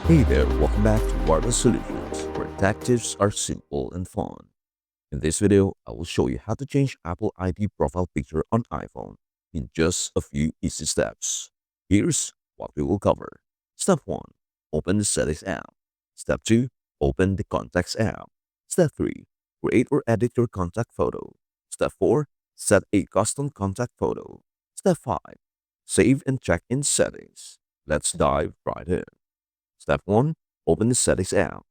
Hey there, welcome back to Wireless Solutions, where tech tips are simple and fun. In this video, I will show you how to change Apple ID profile picture on iPhone in just a few easy steps. Here's what we will cover. Step 1. Open the Settings app. Step 2. Open the Contacts app. Step 3. Create or edit your contact photo. Step 4. Set a custom contact photo. Step 5. Save and check in settings. Let's dive right in. Step 1. Open the Settings app.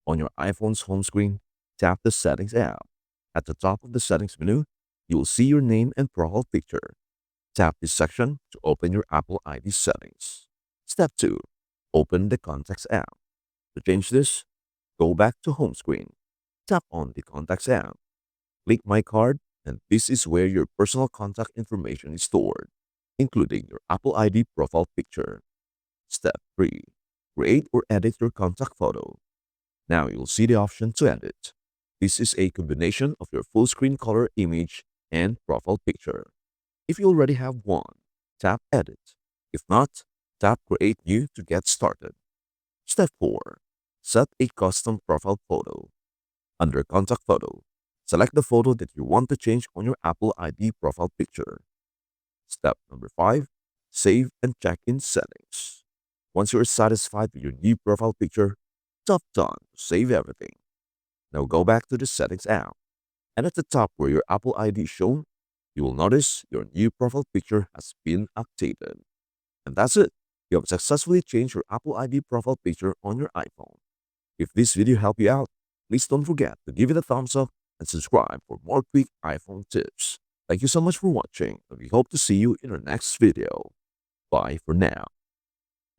On your iPhone's home screen, tap the Settings app. At the top of the Settings menu, you will see your name and profile picture. Tap this section to open your Apple ID settings. Step 2. Open the Contacts app. To change this, go back to home screen. Tap on the Contacts app. Click My Card, and this is where your personal contact information is stored, including your Apple ID profile picture. Step 3. Create or edit your contact photo. Now you'll see the option to edit. This is a combination of your full screen color image and profile picture. If you already have one, tap Edit. If not, tap Create New to get started. Step 4. Set a custom profile photo. Under Contact Photo, select the photo that you want to change on your Apple ID profile picture. Step number 5. Save and check in settings. Once you are satisfied with your new profile picture, tap done to save everything. Now go back to the Settings app, and at the top where your Apple ID is shown, you will notice your new profile picture has been updated. And that's it. You have successfully changed your Apple ID profile picture on your iPhone. If this video helped you out, please don't forget to give it a thumbs up and subscribe for more quick iPhone tips. Thank you so much for watching, and we hope to see you in our next video. Bye for now.